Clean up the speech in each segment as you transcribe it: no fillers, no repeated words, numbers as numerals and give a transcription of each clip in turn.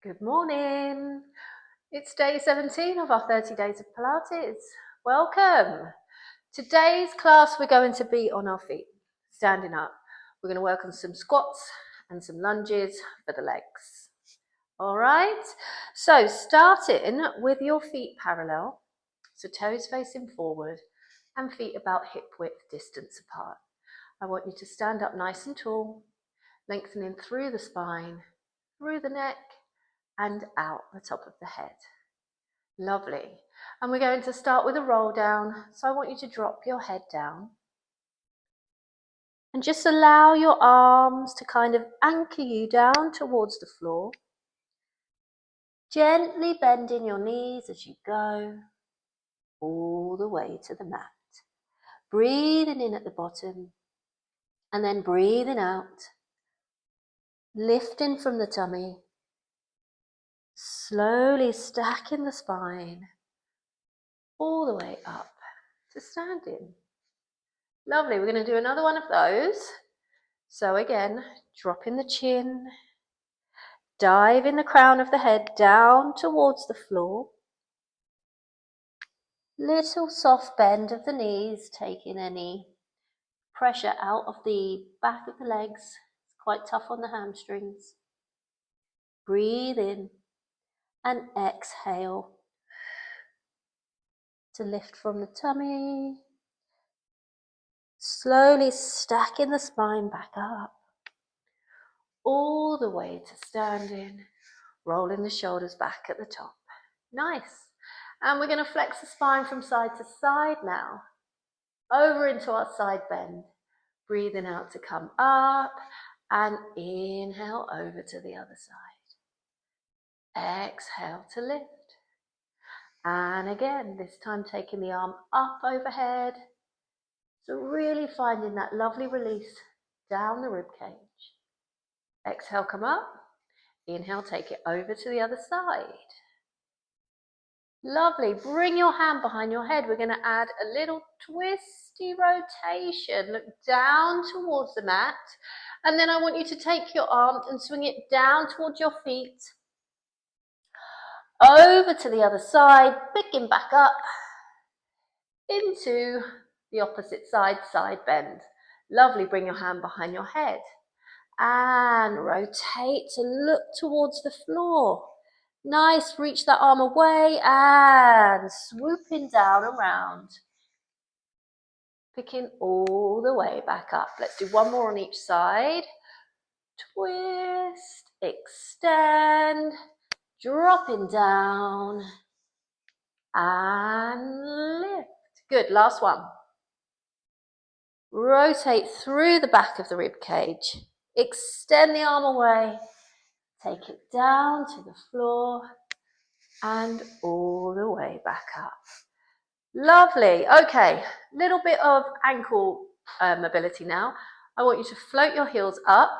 Good morning. It's day 17 of our 30 days of Pilates. Welcome. Today's class we're going to be on our feet, standing up. We're going to work on some squats and some lunges for the legs. All right, so starting with your feet parallel, so toes facing forward and feet about hip width distance apart. I want you to stand up nice and tall, lengthening through the spine, through the neck, and out the top of the head. Lovely. And we're going to start with a roll down. So I want you to drop your head down and just allow your arms to kind of anchor you down towards the floor. Gently bending your knees as you go all the way to the mat. Breathing in at the bottom and then breathing out. Lifting from the tummy. Slowly stacking the spine all the way up to standing. Lovely, we're going to do another one of those. So again, dropping the chin, diving the crown of the head down towards the floor. Little soft bend of the knees, taking any pressure out of the back of the legs. It's quite tough on the hamstrings. Breathe in and exhale to lift from the tummy. Slowly stacking the spine back up, all the way to standing, rolling the shoulders back at the top. Nice. And we're going to flex the spine from side to side now, over into our side bend. Breathing out to come up and inhale over to the other side. Exhale to lift. And again, this time taking the arm up overhead. So really finding that lovely release down the rib cage. Exhale, come up. Inhale, take it over to the other side. Lovely. Bring your hand behind your head. We're going to add a little twisty rotation. Look down towards the mat. And then I want you to take your arm and swing it down towards your feet. Over to the other side, picking back up into the opposite side, side bend. Lovely. Bring your hand behind your head. And rotate to look towards the floor. Nice, reach that arm away and swooping down around. Picking all the way back up. Let's do one more on each side. Twist, extend, dropping down and lift. Good, last one. Rotate through the back of the rib cage. Extend the arm away. Take it down to the floor and all the way back up. Lovely. Okay, little bit of ankle mobility now. I want you to float your heels up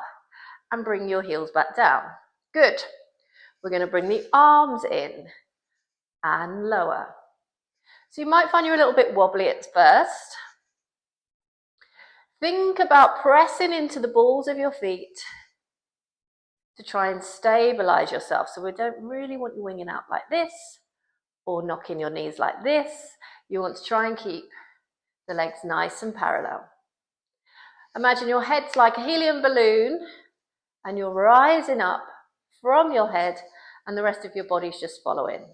and bring your heels back down. Good. We're going to bring the arms in and lower. So you might find you're a little bit wobbly at first. Think about pressing into the balls of your feet to try and stabilize yourself. So we don't really want you winging out like this or knocking your knees like this. You want to try and keep the legs nice and parallel. Imagine your head's like a helium balloon and you're rising up from your head and the rest of your body's just following.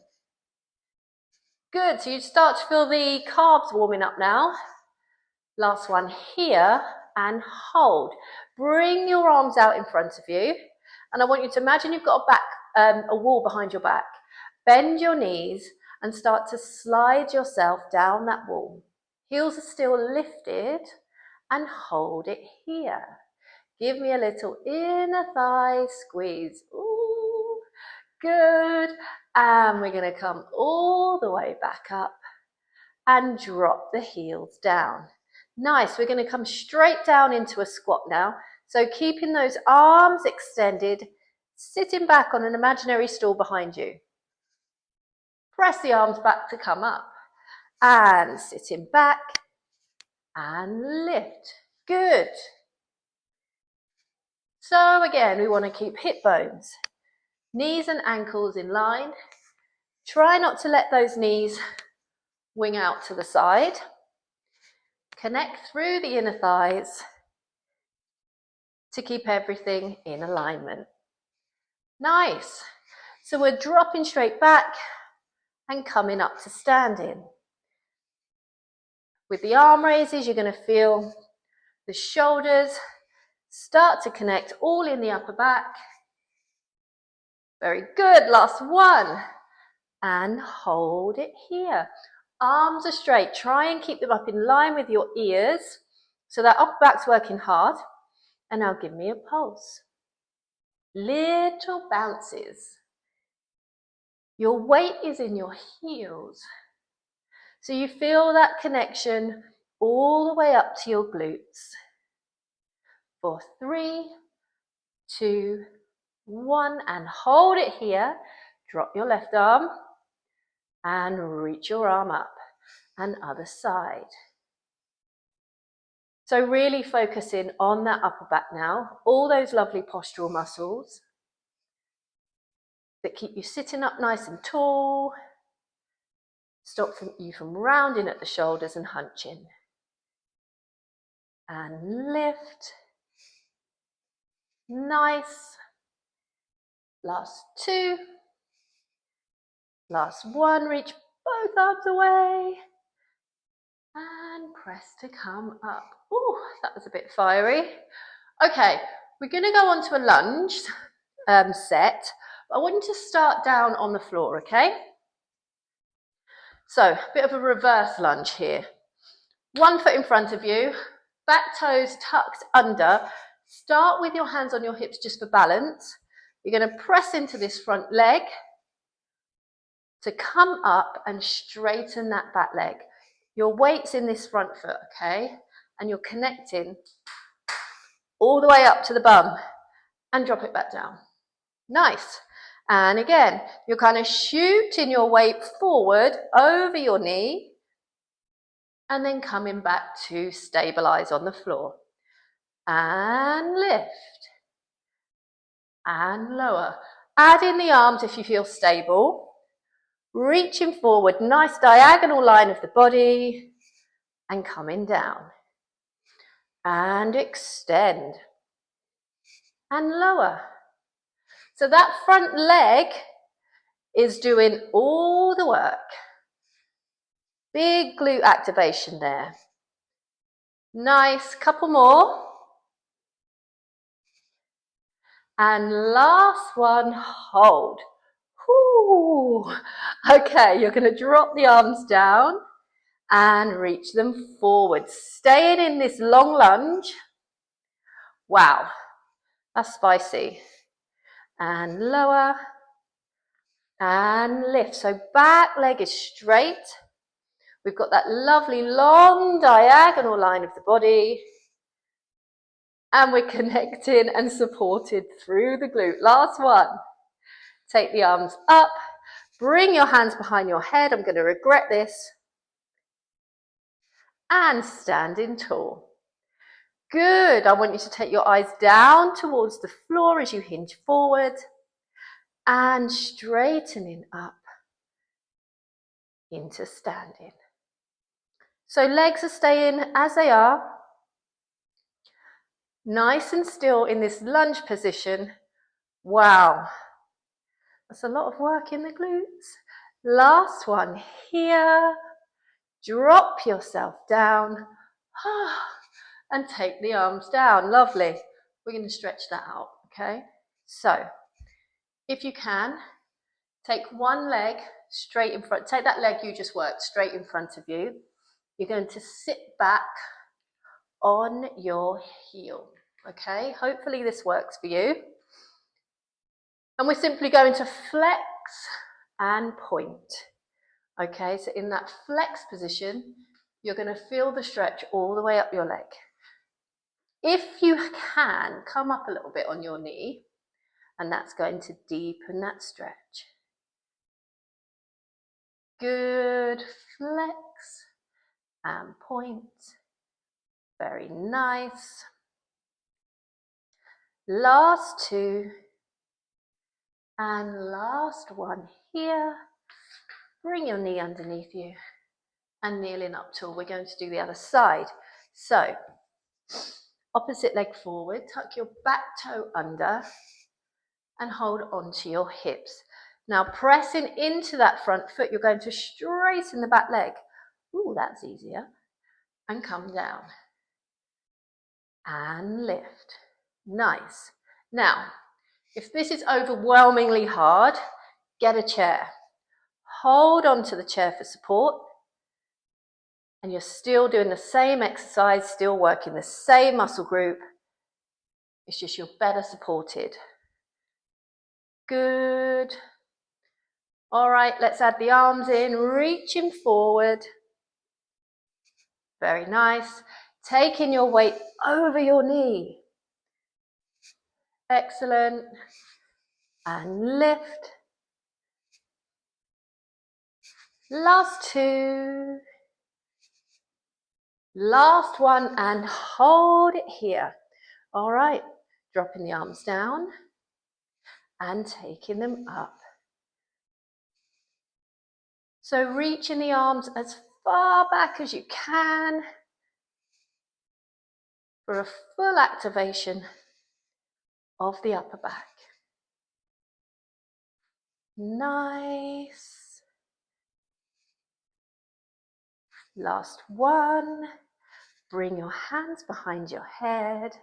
Good, so you start to feel the calves warming up now. Last one here and hold. Bring your arms out in front of you. And I want you to imagine you've got a wall behind your back. Bend your knees and start to slide yourself down that wall. Heels are still lifted and hold it here. Give me a little inner thigh squeeze. Ooh, good. And we're going to come all the way back up and drop the heels down. Nice. We're going to come straight down into a squat now. So keeping those arms extended, sitting back on an imaginary stool behind you. Press the arms back to come up. And sitting back and lift. Good. So again, we want to keep hip bones Knees and ankles in line. Try not to let those knees wing out to the side. Connect through the inner thighs to keep everything in alignment. Nice. So we're dropping straight back and coming up to standing. With the arm raises, you're going to feel the shoulders start to connect all in the upper back. Very good. Last one. And hold it here. Arms are straight. Try and keep them up in line with your ears so that upper back's working hard. And now give me a pulse. Little bounces. Your weight is in your heels. So you feel that connection all the way up to your glutes. For 3, 2, 1, and hold it here. Drop your left arm and reach your arm up, and other side. So really focusing on that upper back now, all those lovely postural muscles that keep you sitting up nice and tall, stop you from rounding at the shoulders and hunching. And lift. Nice. Last 2. Last 1, reach both arms away. And press to come up. Ooh, that was a bit fiery. Okay, we're going to go on to a lunge set. I want you to start down on the floor, okay? So, a bit of a reverse lunge here. 1 foot in front of you, back toes tucked under. Start with your hands on your hips just for balance. You're going to press into this front leg to come up and straighten that back leg. Your weight's in this front foot, okay? And you're connecting all the way up to the bum and drop it back down. Nice. And again, you're kind of shooting your weight forward over your knee and then coming back to stabilize on the floor. And lift. And lower. Add in the arms if you feel stable. Reaching forward, nice diagonal line of the body, and coming down. And extend. And lower. So that front leg is doing all the work. Big glute activation there. Nice, couple more. And last one, hold. Whoo. Okay, you're going to drop the arms down and reach them forward. Staying in this long lunge. Wow, that's spicy. And lower. And lift. So back leg is straight. We've got that lovely long diagonal line of the body. And we're connecting and supported through the glute. Last one. Take the arms up. Bring your hands behind your head. I'm going to regret this. And standing tall. Good. I want you to take your eyes down towards the floor as you hinge forward. And straightening up into standing. So legs are staying as they are. Nice and still in this lunge position. Wow. That's a lot of work in the glutes. Last one here. Drop yourself down. And take the arms down. Lovely. We're going to stretch that out, okay? So, if you can, take one leg straight in front. Take that leg you just worked straight in front of you. You're going to sit back on your heel, okay? Hopefully this works for you. And we're simply going to flex and point, okay? So in that flex position, you're going to feel the stretch all the way up your leg. If you can, come up a little bit on your knee, and that's going to deepen that stretch. Good, flex and point. Very nice. Last 2. And last one here. Bring your knee underneath you and kneeling up tall. We're going to do the other side. So, opposite leg forward, tuck your back toe under and hold onto your hips. Now pressing into that front foot, you're going to straighten the back leg. Ooh, that's easier. And come down. And lift. Nice. Now, if this is overwhelmingly hard, get a chair. Hold on to the chair for support. And you're still doing the same exercise, still working the same muscle group. It's just you're better supported. Good. All right, let's add the arms in, reaching forward. Very nice. Taking your weight over your knee. Excellent. And lift. Last two. Last one, and hold it here. All right, dropping the arms down and taking them up. So reaching the arms as far back as you can for a full activation of the upper back. Nice. Last one. Bring your hands behind your head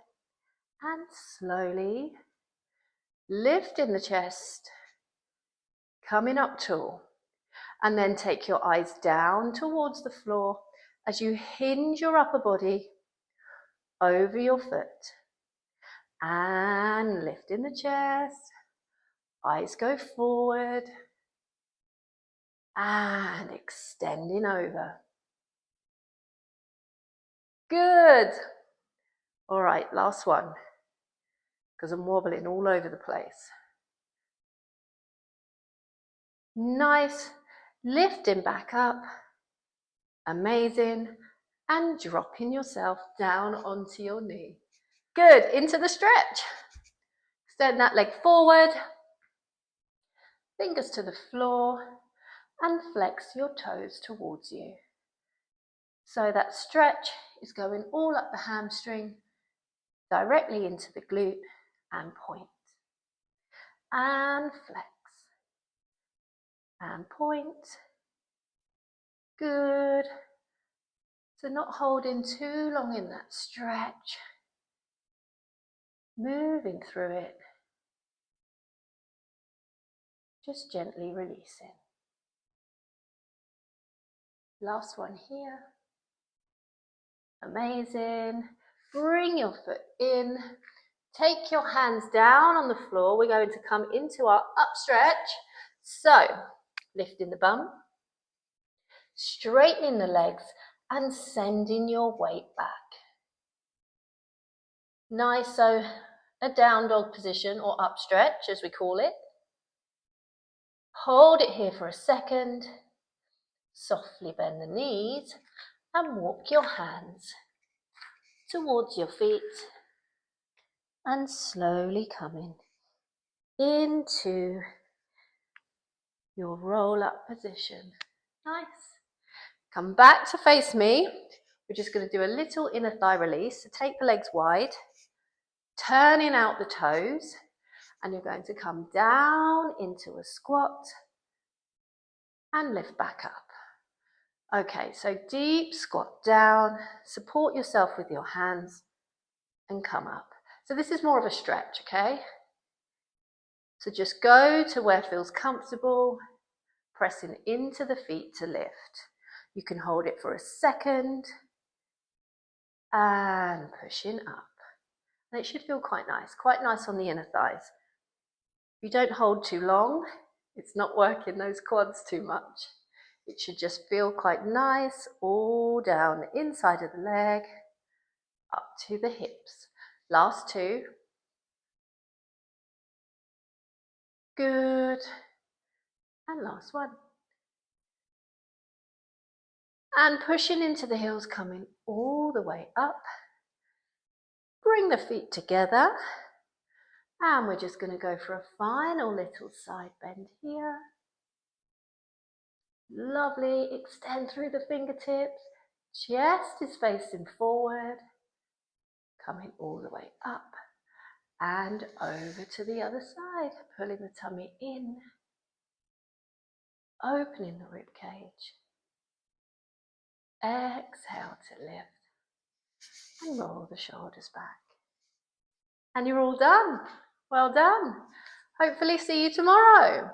and slowly lifting the chest, coming up tall. And then take your eyes down towards the floor as you hinge your upper body over your foot. And lifting the chest, eyes go forward and extending over. Good. All right, last one, because I'm wobbling all over the place. Nice. Lifting back up. Amazing. And dropping yourself down onto your knee. Good. Into the stretch. Extend that leg forward. Fingers to the floor. And flex your toes towards you. So that stretch is going all up the hamstring, directly into the glute, and point. And flex. And point. Good. So not holding too long in that stretch. Moving through it. Just gently releasing. Last one here. Amazing. Bring your foot in. Take your hands down on the floor. We're going to come into our up stretch. So, lifting the bum, straightening the legs, and sending your weight back. Nice, so a down dog position or up stretch as we call it. Hold it here for a second. Softly bend the knees and walk your hands towards your feet and slowly coming into your roll up position. Nice. Come back to face me. We're just going to do a little inner thigh release. So take the legs wide, turning out the toes, and you're going to come down into a squat and lift back up. Okay, so deep squat down, support yourself with your hands and come up. So this is more of a stretch, okay? So just go to where feels comfortable, pressing into the feet to lift. You can hold it for a second and pushing up. And it should feel quite nice on the inner thighs. If you don't hold too long, it's not working those quads too much. It should just feel quite nice all down the inside of the leg, up to the hips. Last two. Good. And last one. And pushing into the heels, coming all the way up. Bring the feet together And we're just going to go for a final little side bend here. Lovely, extend through the fingertips, chest is facing forward, coming all the way up and over to the other side, pulling the tummy in, opening the rib cage. Exhale to lift and roll the shoulders back. And you're all done. Well done. Hopefully see you tomorrow.